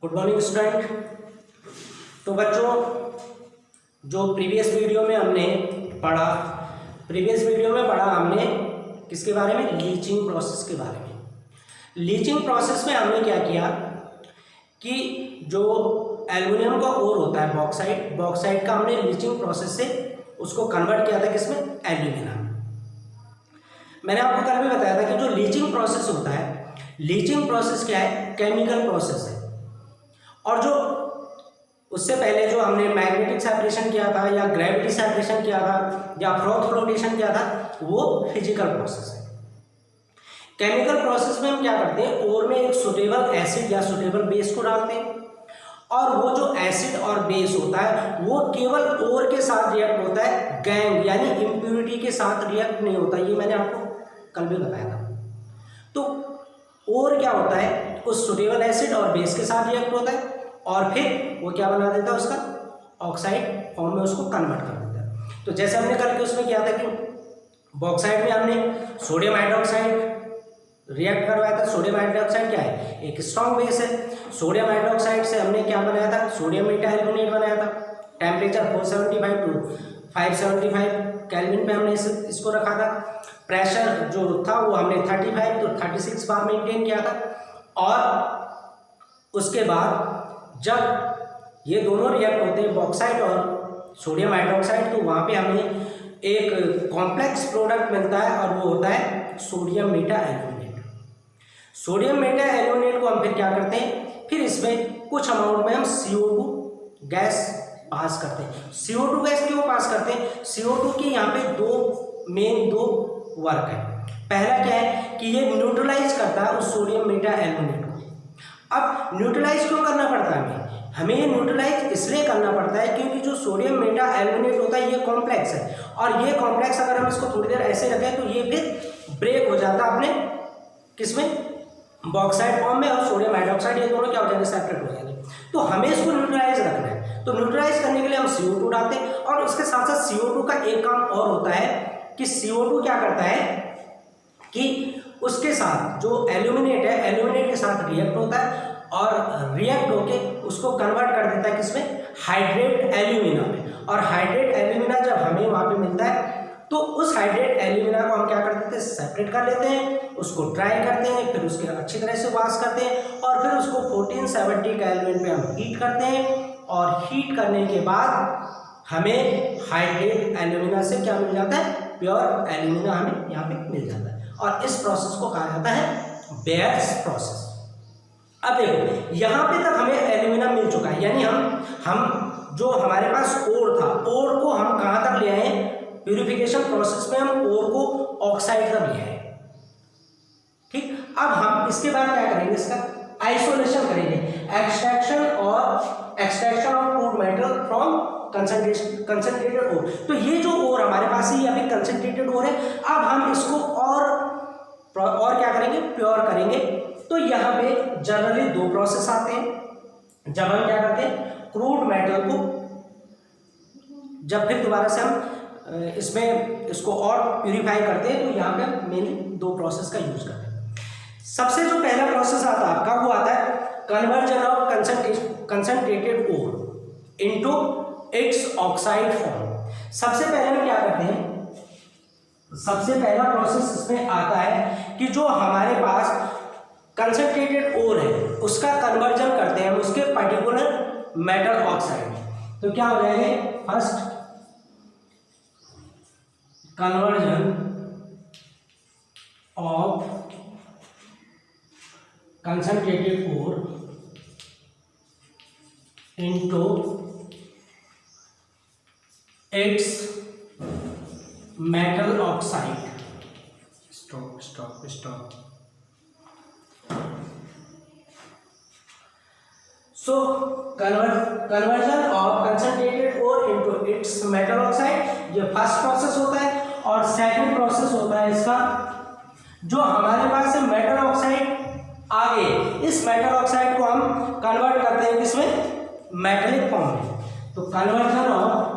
Good morning student. तो बच्चों, जो प्रीवियस वीडियो में हमने पढ़ा हमने किसके बारे में? लीचिंग प्रोसेस के बारे में। लीचिंग प्रोसेस में हमने क्या किया कि जो एल्युमिनियम का ओर होता है बॉक्साइट का हमने लीचिंग प्रोसेस से उसको कन्वर्ट किया था किसमें? एल्यूमिना। मैंने आपको कल भी बताया था कि जो लीचिंग प्रोसेस होता है, लीचिंग प्रोसेस क्या है? केमिकल प्रोसेस है। और जो उससे पहले जो हमने मैग्नेटिक सेपरेशन किया था या ग्रेविटी सेपरेशन किया था या फ्रॉथ फ्लोटेशन किया था, वो फिजिकल प्रोसेस है। केमिकल प्रोसेस में हम क्या करते हैं? ओर में एक सुटेबल एसिड या सुटेबल बेस को डालते हैं और वो जो एसिड और बेस होता है वो केवल ओर के साथ रिएक्ट होता है, गैंग यानी इम्प्यूरिटी के साथ रिएक्ट नहीं होता। ये मैंने आपको कल भी बताया था। तो ओर क्या होता है? उस सुटेबल एसिड और बेस के साथ रिएक्ट होता है और फिर वो क्या बना देता है? उसका ऑक्साइड फॉर्म में उसको कन्वर्ट कर देता है। तो जैसे हमने कल के उसमें किया था कि बॉक्साइड में हमने सोडियम हाइड्रोक्साइड रिएक्ट करवाया था। सोडियम हाइड्रोक्साइड क्या है? एक स्ट्रॉन्ग बेस है। सोडियम हाइड्रोक्साइड से हमने क्या बनाया था? सोडियम मेटाएल्युमिनेट बनाया था। टेम्परेचर 475 टू 575 केल्विन पे हमने इसको रखा था। प्रेशर जो था वो हमने 35 टू 36 बार मेंटेन किया था। और उसके बाद जब ये दोनों रिएक्ट होते हैं बॉक्साइट और सोडियम हाइड्रोक्साइड, तो वहाँ पे हमें एक कॉम्प्लेक्स प्रोडक्ट मिलता है और वो होता है सोडियम मेटाएल्युमिनेट। सोडियम मेटाएल्युमिनेट को हम फिर क्या करते हैं? फिर इसमें कुछ अमाउंट में हम CO2 गैस पास करते हैं। CO2 गैस क्यों पास करते हैं? CO2 की यहाँ पे दो वर्क है। पहला क्या है कि ये न्यूट्रलाइज करता है उस सोडियम मेटाएल्युमिनेट को। अब न्यूट्रलाइज क्यों करना पड़ता है हमें ये न्यूट्रलाइज इसलिए करना पड़ता है क्योंकि जो सोडियम मेटाएल्युमिनेट होता है ये कॉम्प्लेक्स है और ये कॉम्प्लेक्स अगर हम इसको थोड़ी देर ऐसे रखें तो ये फिर ब्रेक हो जाता है अपने किसमें? बॉक्साइड फॉर्म में, और सोडियम हाइड्रोक्साइड ये दोनों क्या हो जाएंगे? सेपरेट हो जाएंगे। तो हमें इसको न्यूट्रलाइज रखना है। तो न्यूट्रलाइज करने के लिए हम CO2 डालते हैं और उसके साथ साथ CO2 का एक काम और होता है कि CO2 क्या करता है कि उसके साथ जो एल्यूमिनेट है, एल्यूमिनेट के साथ रिएक्ट होता है और रिएक्ट होके उसको कन्वर्ट कर देता है किसमें? हाइड्रेट एल्यूमिना में। और हाइड्रेट एल्यूमिना जब हमें वहाँ पे मिलता है तो उस हाइड्रेट एल्यूमिना को हम क्या कर देते हैं? सेपरेट कर लेते हैं, उसको ड्राई करते हैं, फिर उसके अच्छी तरह से वॉश करते हैं और फिर उसको 1470 केल्विन पे हम हीट करते हैं और हीट करने के बाद हमें हाइड्रेट एल्यूमिना से क्या मिल जाता है? प्योर एल्यूमिना हमें यहाँ पे मिल जाता है और इस प्रोसेस को कहा जाता है बेयर्स प्रोसेस। अब देखो, यहाँ पे तक हमें एल्यूमिना मिल चुका है, यानी हम जो हमारे पास ओर था, ओर को हम कहाँ तक ले आए हैं? प्यूरिफिकेशन प्रोसेस में हम ओर को ऑक्साइड तक ले आए। ठीक, अब हम इसके बाद क्या करेंगे? इसका आइसोलेशन करेंगे, extraction of crude metal from concentrated ore. तो ये जो ओर हमारे पास ही अभी कंसंट्रेटेड ओर है, अब हम इसको और क्या करेंगे? प्योर करेंगे। तो यहाँ पे जनरली दो प्रोसेस आते हैं जब हम क्या करते हैं? क्रूड मेटल को जब फिर दोबारा से हम इसको और प्यूरिफाई करते हैं, तो यहाँ पे मेनली दो प्रोसेस का यूज करते हैं। सबसे जो पहला प्रोसेस आता है आपका, वो आता है conversion of concentrated ore into its oxide form. सबसे पहले हम क्या करते हैं? सबसे पहला प्रोसेस इसमें आता है कि जो हमारे पास कंसंट्रेटेड ओर है उसका कन्वर्जन करते हैं हम उसके पर्टिकुलर मेटल ऑक्साइड में। तो क्या हो जाएगा? First conversion of concentrated ore into its metal oxide. Stop. So conversion of concentrated ore into its metal oxide, ये फर्स्ट प्रोसेस होता है। और सेकंड प्रोसेस होता है इसका, जो हमारे पास है मेटल ऑक्साइड आगे, इस मेटल ऑक्साइड को हम कन्वर्ट करते हैं किसमें? मेटेलिक फॉर्म में। तो conversion of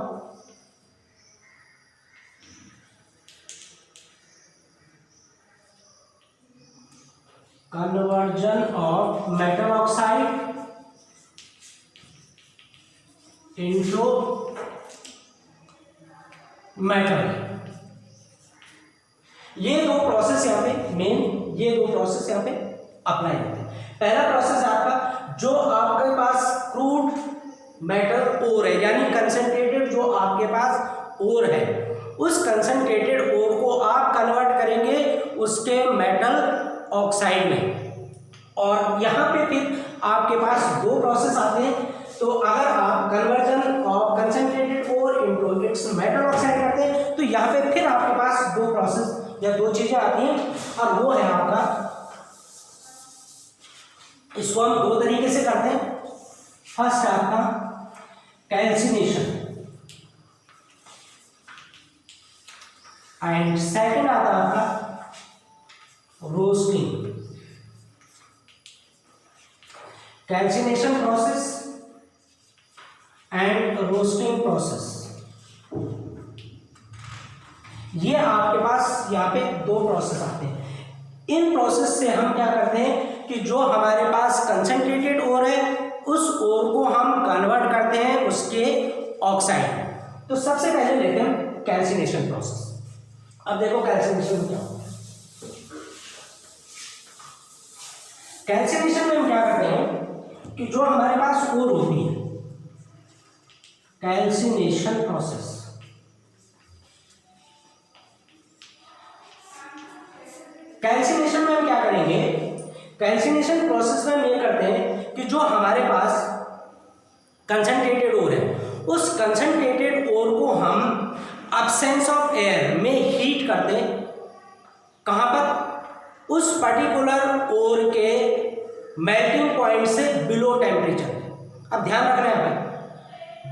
conversion of metal oxide into metal. ये दो प्रोसेस यहाँ पे मेन, ये दो प्रोसेस यहाँ पे अप्लाई होते हैं। पहला प्रोसेस आपका, जो आपके पास क्रूड मेटल ओर है, यानी कंसंट्रेटेड जो आपके पास ओर है, उस कंसंट्रेटेड ओर को आप कन्वर्ट करेंगे उसके मेटल ऑक्साइड में। और यहाँ पे फिर आपके पास दो प्रोसेस आते हैं। तो अगर आप conversion of concentrated ore into its metal oxide करते हैं तो यहाँ पे फिर आपके पास दो प्रोसेस या दो चीजें आती हैं, और वो है आपका, इसको हम दो तरीके से करते हैं। फर्स्ट आपका कैल्सिनेशन एंड सेकंड आता है आपका roasting. Calcination process and roasting process, ये आपके पास यहाँ पे दो प्रोसेस आते हैं। इन प्रोसेस से हम क्या करते हैं कि जो हमारे पास कंसंट्रेटेड ओर है उस ओर को हम कन्वर्ट करते हैं उसके ऑक्साइड। तो सबसे पहले लेते हैं कैल्सिनेशन प्रोसेस। अब देखो कैल्सिनेशन क्या होता है। कैल्सिनेशन में हम क्या करते हैं कि जो हमारे पास ओर होती है, कैल्सिनेशन प्रोसेस, कैल्सिनेशन में हम क्या करेंगे, कैल्सिनेशन प्रोसेस में हम ये करते हैं कि जो हमारे पास कंसंट्रेटेड ओर है उस कंसंट्रेटेड ओर को हम अब्सेंस ऑफ एयर में हीट करते हैं। कहाँ पर? उस पर्टिकुलर ओर के मेल्टिंग पॉइंट से बिलो टेम्परेचर। अब ध्यान रखना है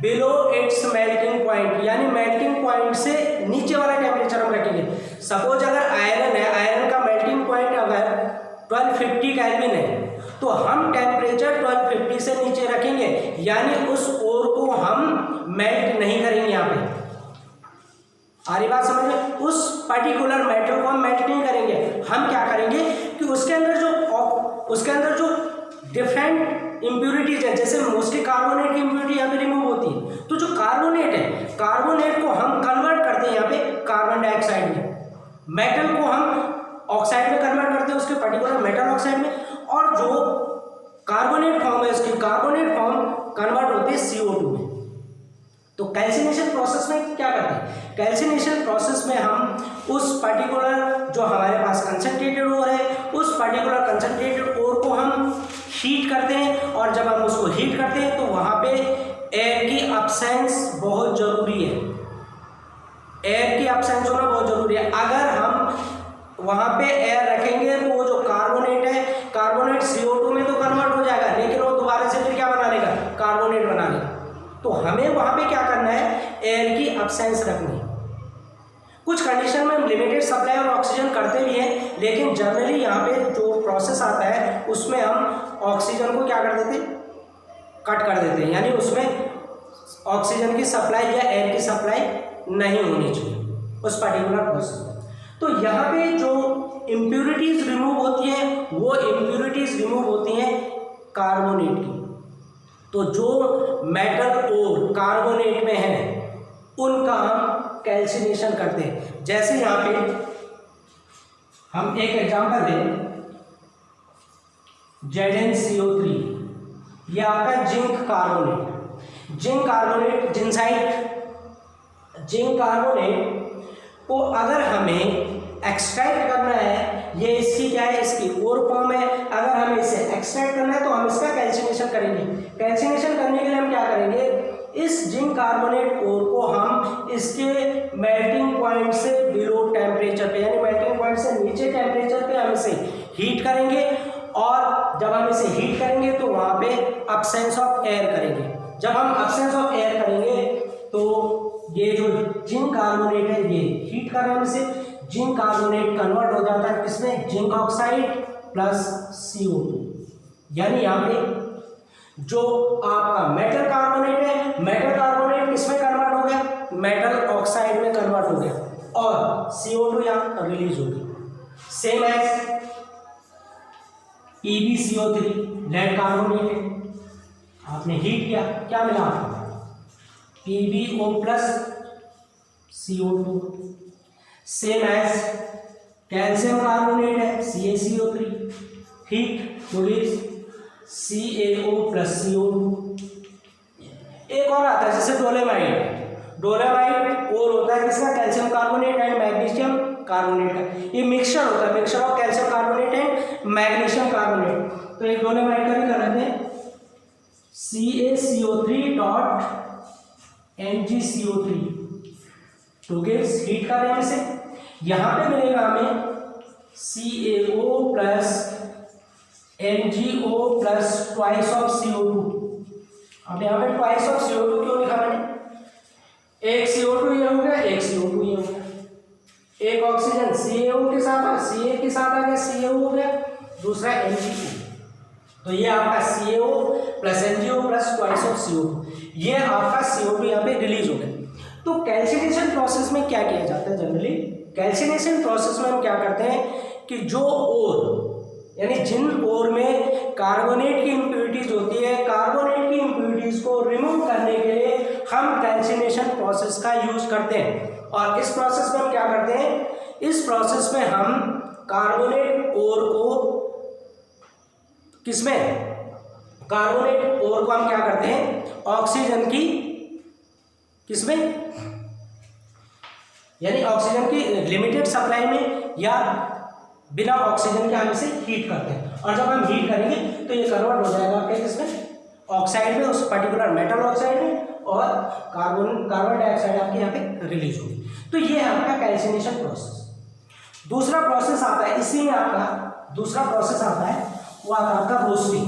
बिलो इट्स मेल्टिंग पॉइंट, यानी मेल्टिंग पॉइंट से नीचे वाला टेम्परेचर हम रखेंगे। सपोज अगर आयरन है, आयरन का मेल्टिंग पॉइंट अगर 1250 केल्विन है तो हम टेम्परेचर 1250 से नीचे रखेंगे, यानी उस ओर को हम मेल्ट नहीं करेंगे। यहाँ पे आ रही बात समझ में? उस पर्टिकुलर मेटल को हम मेल्ट नहीं करेंगे। हम क्या करेंगे कि उसके अंदर जो डिफरेंट इम्प्यूरिटीज है, जैसे मोस्टली कार्बोनेट की इम्प्यूरिटी यहाँ पे रिमूव होती है, तो जो कार्बोनेट है, कार्बोनेट को हम कन्वर्ट करते हैं यहाँ पे कार्बन डाइऑक्साइड में। मेटल को हम ऑक्साइड में कन्वर्ट करते हैं, उसके पर्टिकुलर मेटल ऑक्साइड में, और जो कार्बोनेट फॉर्म है उसकी कार्बोनेट फॉर्म कन्वर्ट होती है CO2 में। तो कैल्सिनेशन प्रोसेस में क्या करते हैं? कैल्सिनेशन प्रोसेस में हम उस पर्टिकुलर जो हमारे पास कंसंट्रेटेड ओर है, उस पर्टिकुलर कंसंट्रेटेड ओर को हम हीट करते हैं, और जब हम उसको हीट करते हैं तो वहाँ पे एयर की अब्सेंस बहुत ज़रूरी है। एयर की अब्सेंस होना बहुत ज़रूरी है। अगर हम वहाँ पे एयर रखेंगे तो वो जो कार्बोनेट है, कार्बोनेट CO2 में तो कन्वर्ट हो जाएगा, लेकिन वो दोबारा से फिर क्या बना लेगा? कार्बोनेट बना लेगा। तो हमें वहाँ पे क्या करना है? एयर की अब्सेंस रखनी है। कुछ कंडीशन में हम लिमिटेड सप्लाई और ऑक्सीजन करते भी हैं, लेकिन जनरली यहाँ पे जो प्रोसेस आता है उसमें हम ऑक्सीजन को क्या कर देते हैं? कट कर देते हैं, यानी उसमें ऑक्सीजन की सप्लाई या एयर की सप्लाई नहीं होनी चाहिए उस पर्टिकुलर प्रोसेस में। तो यहाँ पे जो इम्प्यूरिटीज रिमूव होती हैं वो इम्प्यूरिटीज रिमूव होती हैं कार्बोनेट की। तो जो मेटल और कार्बोनेट में है उनका हम कैल्सिनेशन करते हैं। जैसे यहाँ पे हम एक एग्जांपल दें, ZnCO3, ये आपका zinc carbonate. Zinc carbonate, zinc carbonate को अगर हमें एक्सट्रैक्ट करना है, ये इसकी क्या है? इसकी ओर फॉर्म है। अगर हमें इसे एक्सट्रैक्ट करना है तो हम इसका कैल्सिनेशन करेंगे। कैल्सिनेशन करने के लिए हम क्या करेंगे? इस जिंक कार्बोनेट ओर को हम इसके मेल्टिंग पॉइंट से बिलो टेम्परेचर पे, यानी मेल्टिंग पॉइंट से नीचे टेम्परेचर पे हम इसे हीट करेंगे, और जब हम इसे हीट करेंगे तो वहाँ पे अब्सेंस ऑफ एयर करेंगे। जब हम अब्सेंस ऑफ एयर करेंगे तो ये जो जिंक कार्बोनेट है ये हीट कर रहे हैं इसे, जिंक कार्बोनेट कन्वर्ट हो जाता है किसमें? Zinc oxide plus CO2। यानी यहाँ पे जो आपका मेटल कार्बोनेट है, मेटल कार्बोनेट किसमें कन्वर्ट हो गया? मेटल ऑक्साइड में कन्वर्ट हो गया, और CO2 यहाँ रिलीज हो गई। Same as EbCO3, lead carbonate है, आपने हीट किया, क्या मिला आपको? PbO plus CO2। Same as calcium carbonate है CaCO3, ठीक, तो CaO प्लस CO2। एक और आता है जैसे डोलेमाइट। डोलेमाइट और होता है किसका, calcium carbonate and magnesium carbonate का। ये मिक्सचर होता है, mixture of calcium carbonate and magnesium carbonate. तो एक डोलेमाइट का भी कर लेते हैं CaCO3 dot MgCO3 two gives, heat कर रहे हैं इसे। यहाँ पे मिलेगा हमें CaO plus MgO plus twice of CO2। अब यहाँ पे ट्वाइस ऑफ CO2 क्यों लिखा मैंने, एक CO2 ये हो गया, एक CO2 ये हो गया, एक ऑक्सीजन CaO के साथ Ca के साथ आ गया, CaO हो गया, दूसरा MgO। तो ये आपका CaO plus MgO plus twice of CO2, ये आपका CO2 यहाँ पे रिलीज हो गया। तो कैल्सिनेशन प्रोसेस में क्या किया जाता है जनरली, कैल्सिनेशन प्रोसेस में हम क्या करते हैं कि जो ओर यानी जिन ओर में कार्बोनेट की इम्प्योरिटीज होती है, कार्बोनेट की इम्प्योरिटीज को रिमूव करने के लिए हम कैल्सिनेशन प्रोसेस का यूज करते हैं। और इस प्रोसेस में हम क्या करते हैं, इस प्रोसेस में हम कार्बोनेट ओर को किसमें, कार्बोनेट ओर को हम क्या करते हैं ऑक्सीजन की किसमें, यानी ऑक्सीजन की लिमिटेड सप्लाई में या बिना ऑक्सीजन के हम इसे हीट करते हैं। और जब हम हीट करेंगे तो ये कन्वर्ट हो जाएगा आपके किसमें, ऑक्साइड में, उस पर्टिकुलर मेटल ऑक्साइड में, और कार्बन डाइऑक्साइड आपके यहाँ पे रिलीज होगी। तो ये है आपका कैल्सिनेशन प्रोसेस। दूसरा प्रोसेस आता है, इसी में आपका दूसरा प्रोसेस आता है, वो आता है आपका रोस्टिंग।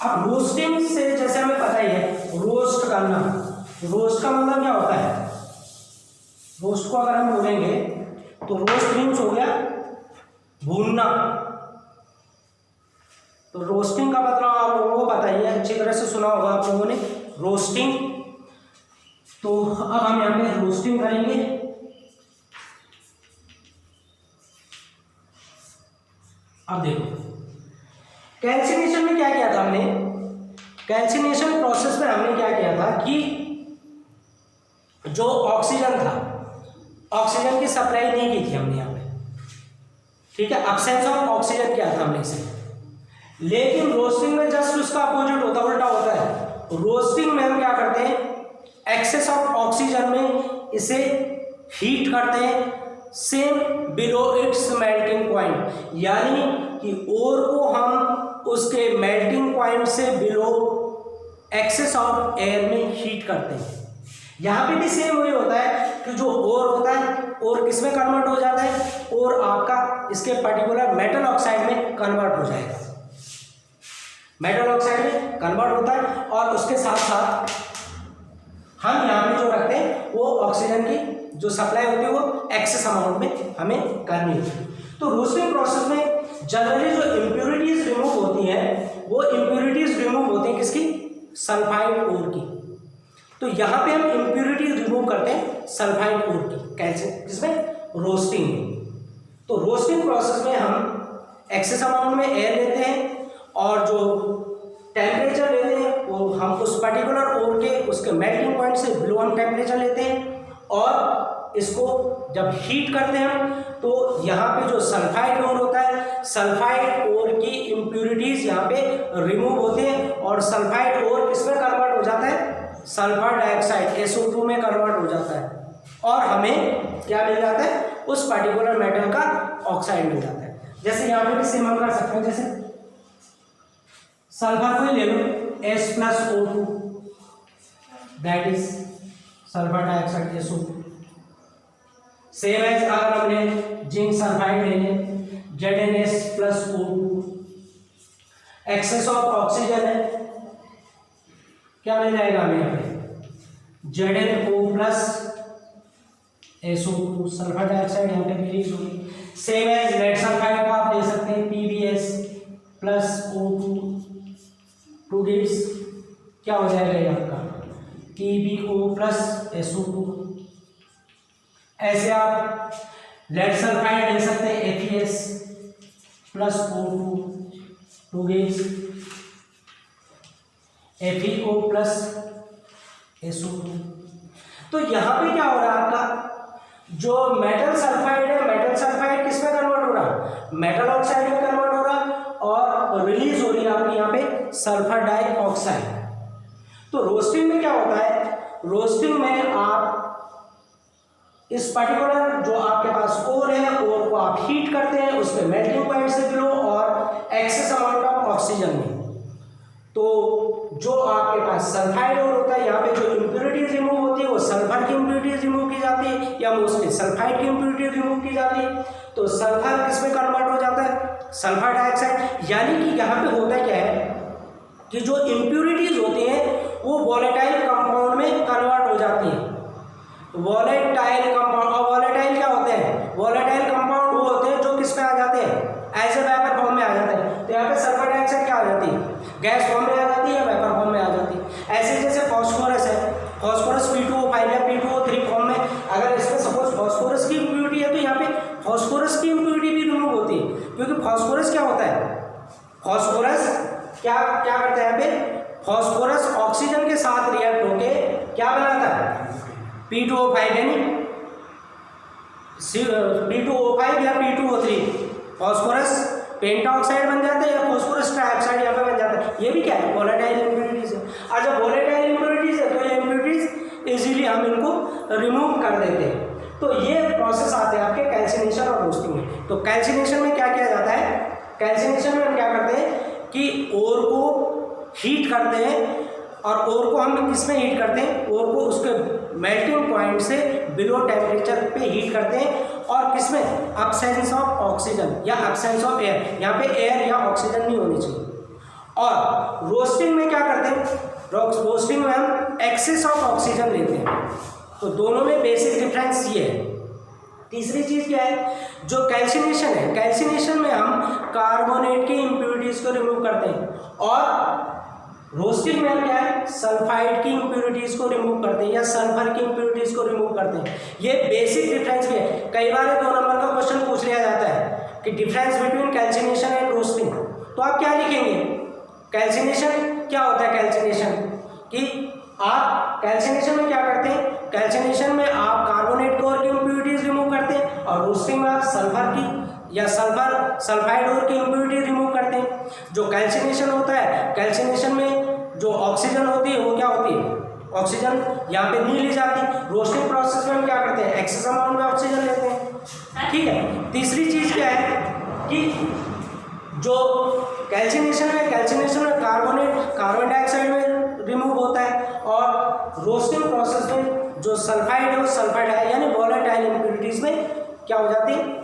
अब रोस्टिंग से जैसे हमें पता ही है रोस्ट करना, रोस्ट का मतलब क्या होता है, रोस्ट को अगर हम बोलेंगे तो रोस्ट मीन्स हो गया भूनना। तो रोस्टिंग का मतलब आप लोगों को पता ही है, अच्छी तरह से सुना होगा आप लोगों ने रोस्टिंग। तो अब हम यहाँ पे रोस्टिंग करेंगे। अब देखो कैल्सिनेशन में क्या किया था हमने, कैल्सिनेशन प्रोसेस में हमने क्या किया था कि जो ऑक्सीजन था, ऑक्सीजन की सप्लाई नहीं की थी हमने यहाँ पे, ठीक है, एब्सेंस ऑफ ऑक्सीजन किया था हमने इसे। लेकिन रोस्टिंग में जस्ट उसका अपोजिट होता है, उल्टा होता है। रोस्टिंग में हम क्या करते हैं, एक्सेस ऑफ ऑक्सीजन में इसे हीट करते हैं same below it's melting point, यानी कि ओर को हम उसके मेल्टिंग पॉइंट से बिलो एक्सेस ऑफ एयर में हीट करते हैं। यहाँ पे भी सेम वही होता है कि जो ओर होता है, ओर किस में कन्वर्ट हो जाता है, और आपका इसके पर्टिकुलर मेटल ऑक्साइड में कन्वर्ट हो जाएगा, मेटल ऑक्साइड में कन्वर्ट होता है। और उसके साथ साथ हम यहाँ पे जो रखते हैं वो ऑक्सीजन की जो सप्लाई होती है वो एक्सेस अमाउंट में हमें करनी होती है। तो रोस्टिंग प्रोसेस में जनरली जो इम्प्योरिटीज रिमूव होती हैं वो इम्प्योरिटीज रिमूव होती हैं किसकी, सल्फाइड ओर की। तो यहाँ पे हम इम्प्योरिटीज रिमूव करते हैं सल्फाइड ओर की, कैसे, किसमें, रोस्टिंग में। तो रोस्टिंग प्रोसेस में हम एक्सेस अमाउंट में एयर लेते हैं और जो टेम्परेचर लेते हैं वो हम उस पर्टिकुलर ओर के उसके मेल्टिंग पॉइंट से बिलो हम टेम्परेचर लेते हैं, और इसको जब हीट करते हैं हम तो यहाँ पे जो सल्फाइड ओर होता है, सल्फाइड ओर की इम्प्योरिटीज यहाँ पे रिमूव होते हैं और सल्फाइड ओर किसमें कन्वर्ट हो जाता है, सल्फर डाइऑक्साइड SO2 में कन्वर्ट हो जाता है और हमें क्या मिल जाता है, उस पर्टिकुलर मेटल का ऑक्साइड मिल जाता है। जैसे यहाँ पे भी सेम हम कर सकते हैं, जैसे सल्फर को ले लो S+O2 that is sulphur dioxide SO2। Same as अगर हमने जिंक सल्फाइड ले लें ZnS+O2, एक्सेस ऑफ ऑक्सीजन है, क्या मिल जाएगा हमें यहाँ पे ZnO+SO2, सल्फर डाइऑक्साइड यहाँ पे रिलीज होगी। सेम एज लेड सल्फाइड का आप ले सकते हैं PbS+O2 टू गिव्स क्या हो जाएगा ये आपका PbO+SO2। ऐसे आप लेड सल्फाइड ले सकते हैं FeS+O2 two gives FeO+SO2 SO2। तो यहाँ पे क्या हो रहा है आपका, जो मेटल सल्फाइड है, मेटल सल्फाइड किस में कन्वर्ट हो रहा है, मेटल ऑक्साइड में कन्वर्ट हो रहा है और रिलीज हो रही है आपकी यहाँ पे सल्फर डाइऑक्साइड। तो रोस्टिंग में क्या होता है, रोस्टिंग में आप इस पर्टिकुलर जो आपके पास ओर है, ओर को आप हीट करते हैं, उसमें मेल्टिंग पॉइंट से बिलो और एक्सेस अमाउंट ऑफ ऑक्सीजन में। तो जो आपके पास सल्फाइड ओर होता है, यहाँ पे जो इम्प्योरिटीज रिमूव होती है वो सल्फर की इम्प्योरिटीज रिमूव की जाती है या मोस्टली सल्फाइड की इम्प्योरिटीज रिमूव की जाती है। तो सल्फर किसमें कन्वर्ट हो जाता है, सल्फर डाइऑक्साइड। यानी कि यहाँ पे होता क्या है कि जो इम्प्योरिटीज होती हैं वो वॉलेटाइल कंपाउंड में कन्वर्ट हो जाती है। वॉलेटाइल कंपाउंड, और वॉलेटाइल क्या होते हैं, वॉलेटाइल कंपाउंड वो होते हैं जो किस में आ जाते हैं, एज ए वेपर फॉर्म में आ जाते हैं। तो यहाँ पे सल्फर डाइऑक्साइड क्या आ जाती है, गैस फॉर्म में आ जाती है या वेपर फॉर्म में आ जाती है। ऐसे जैसे फास्फोरस है, फास्फोरस P2O5 या P2O3 फॉर्म में, अगर इसमें सपोज फास्फोरस की इम्प्योरिटी है तो यहाँ पे फास्फोरस की इम्प्योरिटी भी रिमूव होती है, क्योंकि फास्फोरस क्या होता है, फास्फोरस क्या क्या करता है यहाँ पे, फास्फोरस ऑक्सीजन के साथ रिएक्ट होके क्या बनाता है, P2O5 यानी P2O5 या P2O3, फास्फोरस पेंटा ऑक्साइड बन जाता है या फास्फोरस ट्राइऑक्साइड यहाँ पे बन जाता है। ये भी क्या है, वोलेटाइल इम्प्योरिटीज है। और जब वोलेटाइल इम्प्योरिटीज है तो ये इम्प्योरिटीज इजीली हम इनको रिमूव कर देते हैं। तो ये प्रोसेस आते हैं आपके कैल्सिनेशन और रोस्टिंग में। तो कैल्सिनेशन में क्या किया जाता है, कैल्सिनेशन में हम क्या करते हैं कि ओर को हीट करते हैं, और ओर को हम किस में हीट करते हैं, ओर को उसके मेल्टिंग पॉइंट से बिलो टेम्परेचर पे हीट करते हैं, और किस में, अब्सेंस ऑफ ऑक्सीजन या अब्सेंस ऑफ एयर, यहाँ पे एयर या ऑक्सीजन नहीं होनी चाहिए। और रोस्टिंग में क्या करते हैं, रोस्टिंग में हम एक्सेस ऑफ ऑक्सीजन लेते हैं। तो दोनों में बेसिक डिफरेंस ये है। तीसरी चीज़ क्या है, जो कैल्सिनेशन है, कैल्सिनेशन में हम कार्बोनेट की इम्प्योरिटीज को रिमूव करते हैं, और रोस्टिंग में क्या है, सल्फाइड की इम्प्योरिटीज को रिमूव करते हैं या सल्फर की इम्प्योरिटीज को रिमूव करते हैं। ये बेसिक डिफरेंस भी है। कई बार 2 नंबर का क्वेश्चन पूछ लिया जाता है कि difference between calcination and roasting, तो आप क्या लिखेंगे, कैल्सिनेशन क्या होता है, कैल्सिनेशन कि आप कैल्सिनेशन में क्या करते हैं, कैल्सिनेशन में आप कार्बोनेट कोर की इम्प्योरिटीज रिमूव करते हैं, और रोस्टिंग में आप सल्फर की या सल्फाइड ओर की इम्प्योरिटी रिमूव करते हैं। जो कैल्सिनेशन होता है, कैल्सिनेशन में जो ऑक्सीजन होती है वो क्या होती है, ऑक्सीजन यहाँ पे नहीं ली जाती। रोस्टिंग प्रोसेस में हम क्या करते हैं, एक्सेस अमाउंट में ऑक्सीजन लेते हैं। ठीक है। तीसरी चीज़ क्या है कि जो कैल्सिनेशन में कार्बन डाइऑक्साइड में रिमूव होता है, और रोस्टिंग प्रोसेस में जो सल्फाइड है वो सल्फाइड है, यानी वोलेटाइल इम्प्योरिटीज में क्या हो जाती है,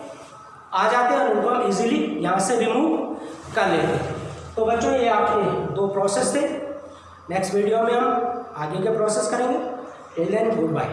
आ जाते हैं, और उनको हम इजीली यहाँ से रिमूव कर लेते हैं। तो बच्चों ये आपके 2 प्रोसेस थे। नेक्स्ट वीडियो में हम आगे के प्रोसेस करेंगे। Till then good bye.